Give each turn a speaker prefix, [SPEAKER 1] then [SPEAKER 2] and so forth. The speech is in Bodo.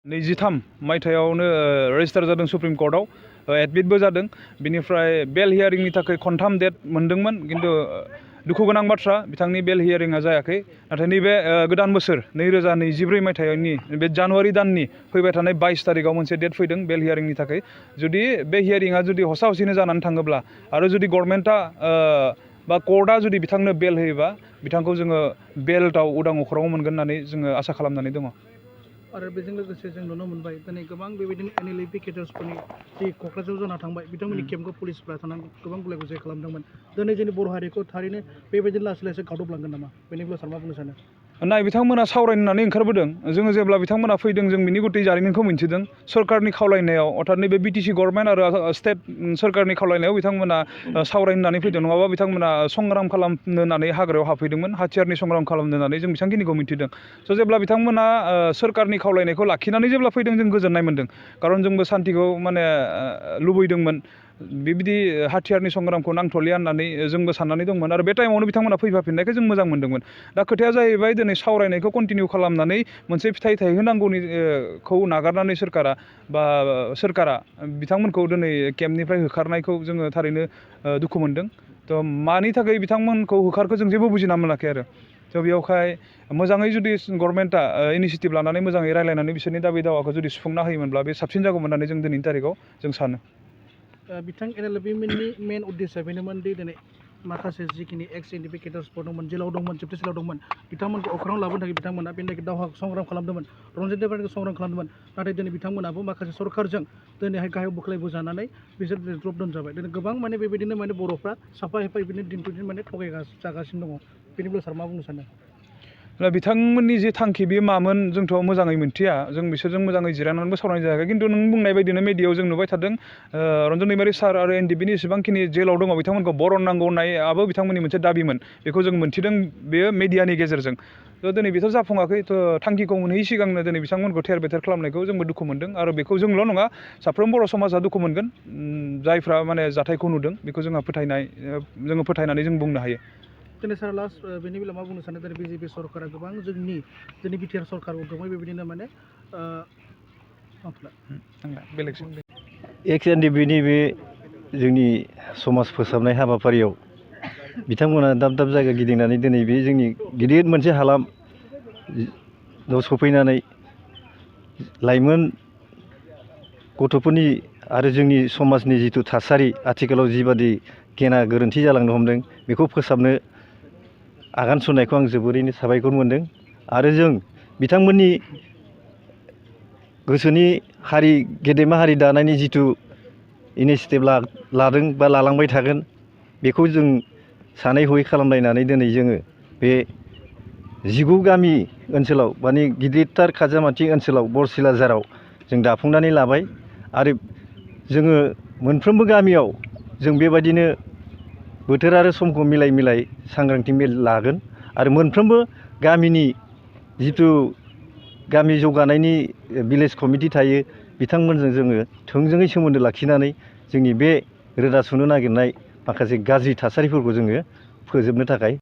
[SPEAKER 1] 23 मायथाइयावनो रेजिस्टार जादों सुप्रिम कर्टआव एडमिटबो जादों बिनिफ्राय बेल हियारिंनि थाखाय खनथाम डेट मोनदोंमोन किन्तु दुखु गोनां बाथ्रा बिथांनि बेल हियारिंआ जायाखै नाथाय नैबे गोदान बोसोर 2024 मायथाइनि बे जानुवारि दाननि फैबाय थानाय 22 तारिखआव मोनसे डेट फैदों बेल हियारिंनि थाखाय जुदि बे हियारिंआ जुदि हसा हसिनो जानानै थाङोब्ला आरो जुदि गभर्नमेन्टआ बा कर्टआ जुदि बिथांनो बेल होयोबा बिथांखौ जोङो बेलआव उदां अख्राङाव मोनगोन होननानै जोङो आसा खालामनानै दङ।
[SPEAKER 2] आरो बेजों लोगोसे जों नुनो मोनबाय दिनै गोबां बेबायदिनो NDFB केडार्सफोरनि जि क'क्राझाराव जाना थांबाय बिथांमोननि केम्पखौ पुलिसफ्रा थानानै गोबां गुलाय गुजाय खालामदोंमोन दिनै जोंनि बर' हारिखौ थारैनो बेबायदिनो लासै लासै गादबलांगोन नामा बेनि बेलायाव सार मा बुंनो सानो?
[SPEAKER 1] नाय बिथांमोना सावरायनो होननानै ओंखारबोदों जोङो जेब्ला बिथांमोना फैदों जों बिनि गुथै जारिमिनखौ मिन्थिदों सरकारनि खावलायनायाव अर्थात नैबे BTC गभर्नमेन्ट आरो स्टेट सरकारनि खावलायनायाव बिथांमोना सावरायनो होननानै फैदों नङाबा बिथांमोना संग्राम खालामनो होननानै हाग्रायाव हाबफैदोंमोन हाथियारनि संग्राम खालामनो होननानै जों बेसांखिनिखौ मिन्थिदों स' जेब्ला बिथांमोना सरकारनि खावलायनायखौ लाखिनानै जेब्ला फैदों जों गोजोननाय मोन्दों खारन जोंबो सान्तिखौ माने लुबैदोंमोन बेबायदि हाथियारनि संग्रामखौ नांथ'लिया होननानै जोंबो साननानै दंमोन आरो बे टाइमावनो बिथांमोना फैफाफिननायखौ जों मोजां मोन्दोंमोन दा खोथाया जाहैबाय दिनै सावरायनायखौ कन्टिनिउ खालामनानै मोनसे फिथाइ थायहोनांगौनि खौ नागारनानै सोरकारा बिथांमोनखौ दिनै केम्पनिफ्राय होखारनायखौ जोङो थारैनो दुखु मोन्दों थ' मानि थाखाय बिथांमोनखौ होखारखो जों जेबो बुजिना मोनाखै आरो थ' बेयावहाय मोजाङै जुदि गभर्नमेन्टआ इनिसियेटिभ लानानै मोजाङै रायलायनानै बिसोरनि दाबि दावाखौ जुदि सुफुंना होयोमोनब्ला बे साबसिन जागौमोन होननानै जों दिनैनि तारिखाव जों सानो।
[SPEAKER 2] बिथां NDFBनि मेन उद्देश्यआ बेनोमोन दि दिनै माखासे जिखिनि एक्स NDFB केडार्सफोर दंमोन जेलाव दंमोन जोबथेसालियाव दंमोन बिथांमोनखौ अख्राङाव लाबोनो थाखाय बिथांमोना बेनि थाखाय दावहा संग्राम खालामदोंमोन रन्जित देब्रानिखौ संग्राम खालामदोंमोन नाथाय दिनै बिथांमोनाबो माखासे सरकारजों दिनैहाय गाहायाव बोख्लायबोजानानै बिसोर द्रप डाउन जाबाय दिनै गोबां माने बेबायदिनो माने बर'फ्रा साफा एफा बिदिनो दिन टु दिन माने जागासिनो दङ बेनि बेलायाव सार मा बुंनो सानो?
[SPEAKER 1] दा बिथांमोननि जे थांखि बे मामोन जोंथ' मोजाङै मिन्थिया जों बिसोरजों मोजाङै जिरायनानैबो सावरायनाय जायाखै किन्तु नों बुंनाय बायदिनो मिडियायाव जों नुबाय थादों रन्जन दैमारि सार आरो NDFBनि जेसेबांखिनि जेलाव दङ बिथांमोनखौ बरननांगौ होननायाबो बिथांमोननि मोनसे दाबिमोन बेखौ जों मोन्थिदों बेयो मिडियानि गेजेरजों थ' दिनै बेथ' जाफुङाखै थ' थांखिखौ मोनहैयै सिगांनो दिनै बिथांमोनखौ थेर बेथेर खालामनायखौ जोंबो दुखु मोन्दों आरो बेखौ जोंल' नङा साफ्रोम बर' समाजा दुखु मोनगोन जायफ्रा माने जाथायखौ नुदों बेखौ जोङो फोथायनानै जों बुंनो हायो।
[SPEAKER 2] दिनै सार लास्ट बेनि बेलायाव मा बुंनो सानो दिनै BJP सरकारा गोबां जोंनि बिटिआर सरकारबो गोबां बेबायदिनो माने
[SPEAKER 3] एक्स NDFBनि बे जोंनि समाज फोसाबनाय हाबाफारियाव बिथांमोना दाब दाब जायगा गिदिंनानै दिनै बे जोंनि गिदिर मोनसे हालामाव सफैनानै लाइमोन गथ'फोरनि आरो जोंनि समाजनि जिथु थासारि आथिखालाव जिबादि गेना गोरोन्थि जालांनो हमदों बेखौ फोसाबनो आगान सुरनायखौ आं जोबोरैनो साबायखर मोन्दों आरो जों बिथांमोननि गोसोनि गेदेमा हारि दानायनि जिथु इनिसियेटिभ लादों बा लालांबाय थागोन बेखौ जों सानै हयै खालामलायनानै दिनै जोङो बे 19 गामि ओनसोलाव माने गिदिरथार काइजामाथि ओनसोलाव बरसिलाझाराव जों दाफुंनानै लाबाय आरो जोङो मोनफ्रोमबो गामियाव जों बेबायदिनो बोथोर आरो समखौ मिलाय सांग्रांथि मेल लागोन आरो मोनफ्रोमबो गामिनि जिथु गामि जौगानायनि भिलेज कमिटि थायो बिथांमोनजों जोङो थोंजोङै सोमोन्दो लाखिनानै जोंनि बे रोदा सुनो नागिरनाय माखासे गाज्रि थासारिफोरखौ जोङो फोजोबनो थाखाय